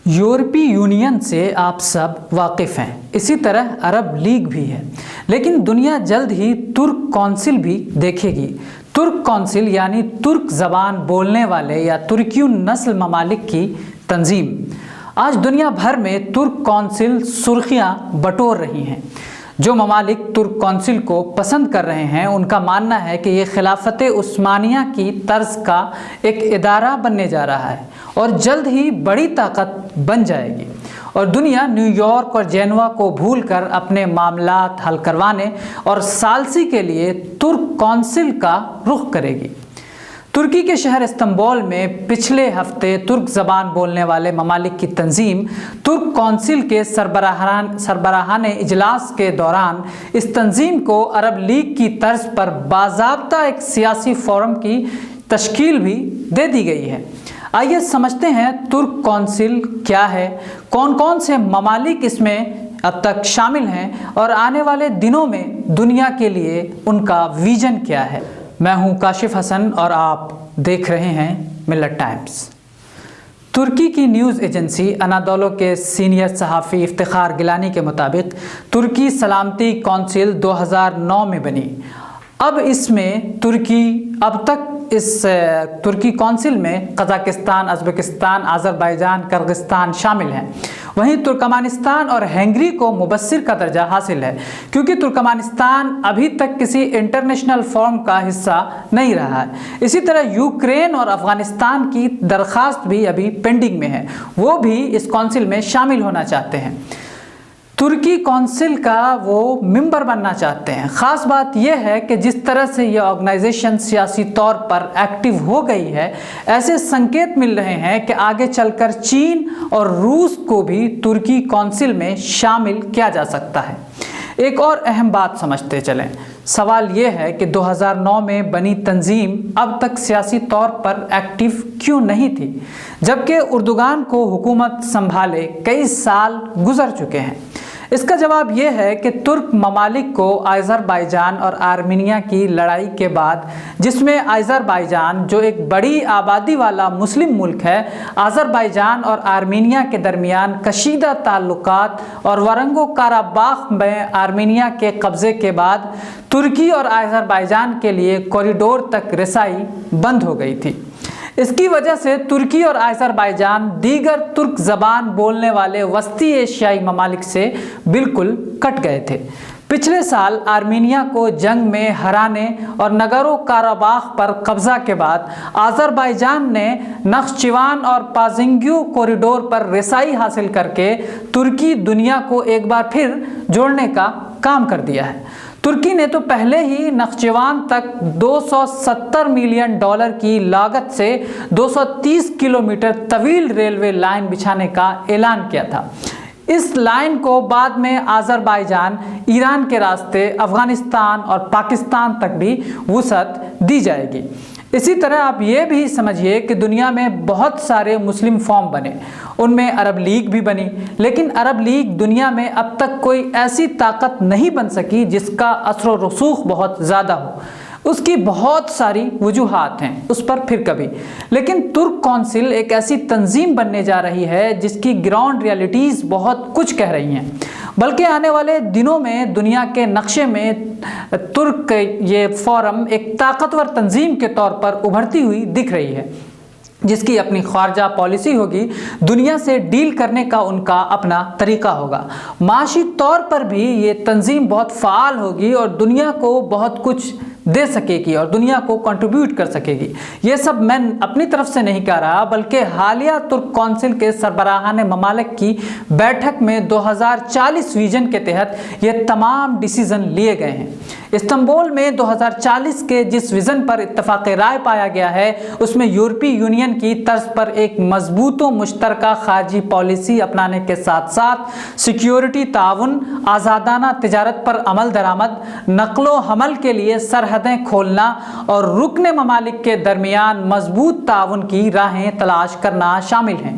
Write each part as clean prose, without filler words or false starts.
یورپی یونین سے آپ سب واقف ہیں، اسی طرح عرب لیگ بھی ہے، لیکن دنیا جلد ہی ترک کونسل بھی دیکھے گی۔ ترک کونسل یعنی ترک زبان بولنے والے یا ترکیون نسل ممالک کی تنظیم۔ آج دنیا بھر میں ترک کونسل سرخیاں بٹور رہی ہیں۔ جو ممالک ترک کونسل کو پسند کر رہے ہیں ان کا ماننا ہے کہ یہ خلافت عثمانیہ کی طرز کا ایک ادارہ بننے جا رہا ہے اور جلد ہی بڑی طاقت بن جائے گی، اور دنیا نیو یارک اور جینوا کو بھول کر اپنے معاملات حل کروانے اور ثالثی کے لیے ترک کونسل کا رخ کرے گی۔ ترکی کے شہر استنبول میں پچھلے ہفتے ترک زبان بولنے والے ممالک کی تنظیم ترک کونسل کے سربراہان اجلاس کے دوران اس تنظیم کو عرب لیگ کی طرز پر باضابطہ ایک سیاسی فورم کی تشکیل بھی دے دی گئی ہے۔ آئیے سمجھتے ہیں ترک کونسل کیا ہے، کون کون سے ممالک اس میں اب تک شامل ہیں اور آنے والے دنوں میں دنیا کے لیے ان کا ویژن کیا ہے۔ میں ہوں کاشف حسن اور آپ دیکھ رہے ہیں ملت ٹائمز۔ ترکی کی نیوز ایجنسی انادولو کے سینئر صحافی افتخار گیلانی کے مطابق ترکی سلامتی کونسل 2009 میں بنی۔ اب تک اس ترکی کونسل میں قزاقستان، ازبکستان، آذربائیجان، کرغستان شامل ہیں۔ وہیں ترکمانستان اور ہنگری کو مبصر کا درجہ حاصل ہے، کیونکہ ترکمانستان ابھی تک کسی انٹرنیشنل فورم کا حصہ نہیں رہا ہے۔ اسی طرح یوکرین اور افغانستان کی درخواست بھی ابھی پینڈنگ میں ہے، وہ بھی اس کونسل میں شامل ہونا چاہتے ہیں، ترکی کونسل کا وہ ممبر بننا چاہتے ہیں۔ خاص بات یہ ہے کہ جس طرح سے یہ آرگنائزیشن سیاسی طور پر ایکٹیو ہو گئی ہے، ایسے سنکیت مل رہے ہیں کہ آگے چل کر چین اور روس کو بھی ترکی کونسل میں شامل کیا جا سکتا ہے۔ ایک اور اہم بات سمجھتے چلیں۔ سوال یہ ہے کہ 2009 میں بنی تنظیم اب تک سیاسی طور پر ایکٹیو کیوں نہیں تھی، جبکہ اردوغان کو حکومت سنبھالے کئی سال گزر چکے ہیں؟ اس کا جواب یہ ہے کہ ترک ممالک کو آذربائیجان اور آرمینیا کی لڑائی کے بعد، جس میں آذربائیجان جو ایک بڑی آبادی والا مسلم ملک ہے، آذربائیجان اور آرمینیا کے درمیان کشیدہ تعلقات اور ورنگو کاراباخ میں آرمینیا کے قبضے کے بعد ترکی اور آذربائیجان کے لیے کوریڈور تک رسائی بند ہو گئی تھی۔ اس کی وجہ سے ترکی اور آذربائیجان دیگر ترک زبان بولنے والے وسطی ایشیائی ممالک سے بالکل کٹ گئے تھے۔ پچھلے سال آرمینیا کو جنگ میں ہرانے اور نگورو کاراباخ پر قبضہ کے بعد آذربائیجان نے نخچیوان اور پازنگیو کوریڈور پر رسائی حاصل کر کے ترکی دنیا کو ایک بار پھر جوڑنے کا کام کر دیا ہے۔ ترکی نے تو پہلے ہی نخچیوان تک $270 ملین کی لاگت سے 230 کلومیٹر طویل ریلوے لائن بچھانے کا اعلان کیا تھا۔ اس لائن کو بعد میں آذربائیجان، ایران کے راستے افغانستان اور پاکستان تک بھی وسعت دی جائے گی۔ اسی طرح آپ یہ بھی سمجھیے کہ دنیا میں بہت سارے مسلم فورم بنے، ان میں عرب لیگ بھی بنی، لیکن عرب لیگ دنیا میں اب تک کوئی ایسی طاقت نہیں بن سکی جس کا اثر و رسوخ بہت زیادہ ہو۔ اس کی بہت ساری وجوہات ہیں، اس پر پھر کبھی۔ لیکن ترک کونسل ایک ایسی تنظیم بننے جا رہی ہے جس کی گراؤنڈ ریالٹیز بہت کچھ کہہ رہی ہیں، بلکہ آنے والے دنوں میں دنیا کے نقشے میں ترک یہ فورم ایک طاقتور تنظیم کے طور پر ابھرتی ہوئی دکھ رہی ہے، جس کی اپنی خارجہ پالیسی ہوگی، دنیا سے ڈیل کرنے کا ان کا اپنا طریقہ ہوگا۔ معاشی طور پر بھی یہ تنظیم بہت فعال ہوگی اور دنیا کو بہت کچھ دے سکے گی اور دنیا کو کنٹریبیوٹ کر سکے گی۔ یہ سب میں اپنی طرف سے نہیں کہہ رہا، بلکہ حالیہ ترک کونسل کے سربراہان ممالک کی بیٹھک میں 2040 ویژن کے تحت یہ تمام ڈیسیزن لیے گئے ہیں۔ استنبول میں 2040 کے جس ویژن پر اتفاق رائے پایا گیا ہے، اس میں یورپی یونین کی طرز پر ایک مضبوط و مشترکہ خارجی پالیسی اپنانے کے ساتھ ساتھ سیکیورٹی تعاون، آزادانہ تجارت پر عمل درآمد، نقل و حمل کے لیے سرحدیں کھولنا اور رکن ممالک کے درمیان مضبوط تعاون کی راہیں تلاش کرنا شامل ہیں۔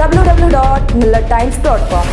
www.millattimes.com